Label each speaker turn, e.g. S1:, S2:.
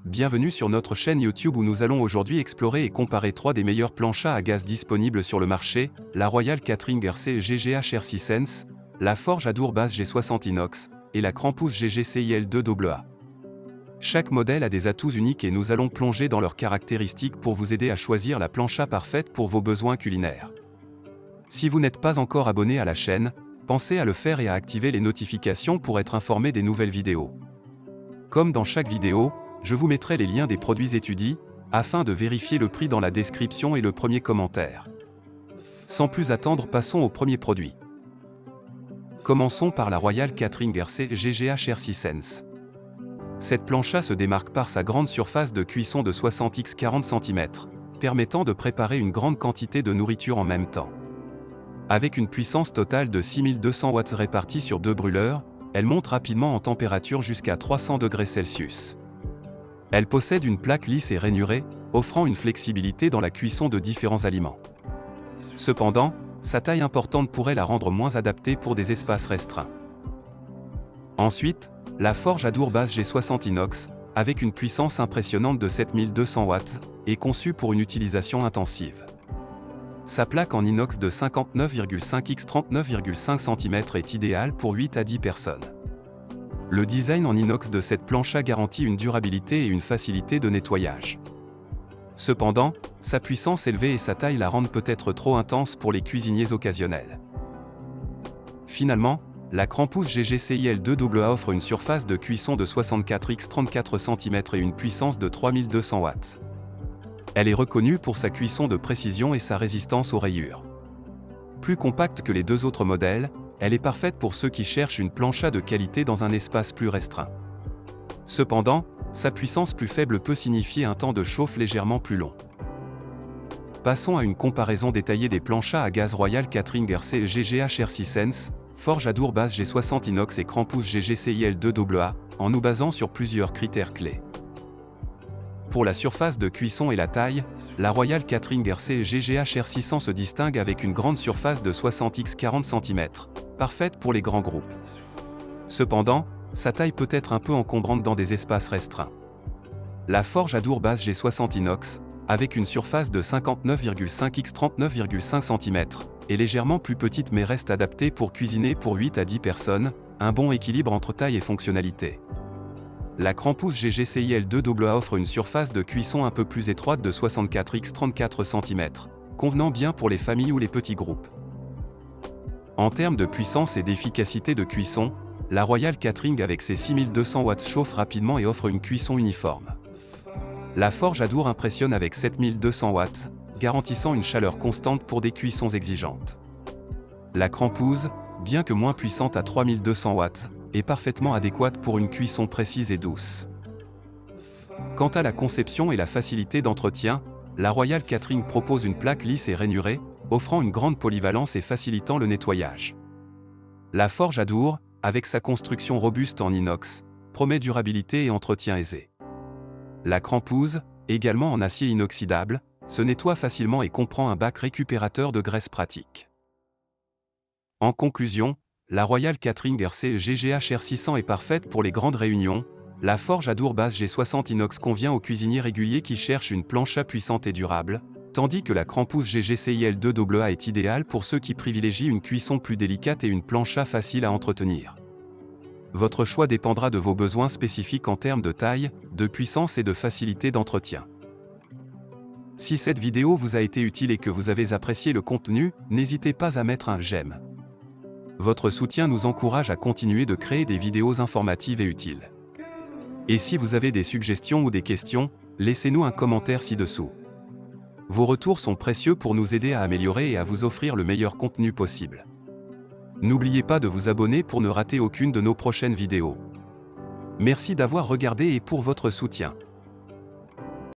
S1: bienvenue sur notre chaîne YouTube où nous allons aujourd'hui explorer et comparer 3 des meilleurs planchas à gaz disponibles sur le marché, la Royal Catering RC GGH RC-Sense, la Forge Adour Base G60 Inox, et la Krampus GGCIL2AA. Chaque modèle a des atouts uniques et nous allons plonger dans leurs caractéristiques pour vous aider à choisir la plancha parfaite pour vos besoins culinaires. Si vous n'êtes pas encore abonné à la chaîne, pensez à le faire et à activer les notifications pour être informé des nouvelles vidéos. Comme dans chaque vidéo, je vous mettrai les liens des produits étudiés, afin de vérifier le prix dans la description et le premier commentaire. Sans plus attendre, passons au premier produit. Commençons par la Royal Catering RC GGH RC-Sense. Cette plancha se démarque par sa grande surface de cuisson de 60 x 40 cm, permettant de préparer une grande quantité de nourriture en même temps. Avec une puissance totale de 6200 watts répartie sur 2 brûleurs, elle monte rapidement en température jusqu'à 300 degrés Celsius. Elle possède une plaque lisse et rainurée, offrant une flexibilité dans la cuisson de différents aliments. Cependant, sa taille importante pourrait la rendre moins adaptée pour des espaces restreints. Ensuite, la Forge Adour Base G60 Inox, avec une puissance impressionnante de 7200 watts, est conçue pour une utilisation intensive. Sa plaque en inox de 59,5 x 39,5 cm est idéale pour 8 à 10 personnes. Le design en inox de cette plancha garantit une durabilité et une facilité de nettoyage. Cependant, sa puissance élevée et sa taille la rendent peut-être trop intense pour les cuisiniers occasionnels. Finalement, la Krampus GGCIL2AA offre une surface de cuisson de 64 x 34 cm et une puissance de 3200 watts. Elle est reconnue pour sa cuisson de précision et sa résistance aux rayures. Plus compacte que les deux autres modèles, elle est parfaite pour ceux qui cherchent une plancha de qualité dans un espace plus restreint. Cependant, sa puissance plus faible peut signifier un temps de chauffe légèrement plus long. Passons à une comparaison détaillée des planchas à gaz Royal Catering RC GGH RC-Sense, Forge Adour Base G60 Inox et Krampus GGCIL2AA, en nous basant sur plusieurs critères clés. Pour la surface de cuisson et la taille, la Royal Catering RC GGH RC-Sense se distingue avec une grande surface de 60 x 40 cm, parfaite pour les grands groupes. Cependant, sa taille peut être un peu encombrante dans des espaces restreints. La Forge Adour Base G60 Inox, avec une surface de 59,5 x 39,5 cm, est légèrement plus petite mais reste adaptée pour cuisiner pour 8 à 10 personnes, un bon équilibre entre taille et fonctionnalité. La Krampus GGCIL2AA offre une surface de cuisson un peu plus étroite de 64 x 34 cm, convenant bien pour les familles ou les petits groupes. En termes de puissance et d'efficacité de cuisson, la Royal Catering avec ses 6200 watts chauffe rapidement et offre une cuisson uniforme. La Forge Adour impressionne avec 7200 watts, garantissant une chaleur constante pour des cuissons exigeantes. La Krampus, bien que moins puissante à 3200 watts, est parfaitement adéquate pour une cuisson précise et douce. Quant à la conception et la facilité d'entretien, la Royal Catering propose une plaque lisse et rainurée, offrant une grande polyvalence et facilitant le nettoyage. La Forge Adour, avec sa construction robuste en inox, promet durabilité et entretien aisé. La Krampus, également en acier inoxydable, se nettoie facilement et comprend un bac récupérateur de graisse pratique. En conclusion, la Royal Catering RC GGH RC-Sense est parfaite pour les grandes réunions. La Forge Adour Base G60 Inox convient aux cuisiniers réguliers qui cherchent une plancha puissante et durable, tandis que la Krampus GGCIL2AA est idéale pour ceux qui privilégient une cuisson plus délicate et une plancha facile à entretenir. Votre choix dépendra de vos besoins spécifiques en termes de taille, de puissance et de facilité d'entretien. Si cette vidéo vous a été utile et que vous avez apprécié le contenu, n'hésitez pas à mettre un j'aime. Votre soutien nous encourage à continuer de créer des vidéos informatives et utiles. Et si vous avez des suggestions ou des questions, laissez-nous un commentaire ci-dessous. Vos retours sont précieux pour nous aider à améliorer et à vous offrir le meilleur contenu possible. N'oubliez pas de vous abonner pour ne rater aucune de nos prochaines vidéos. Merci d'avoir regardé et pour votre soutien.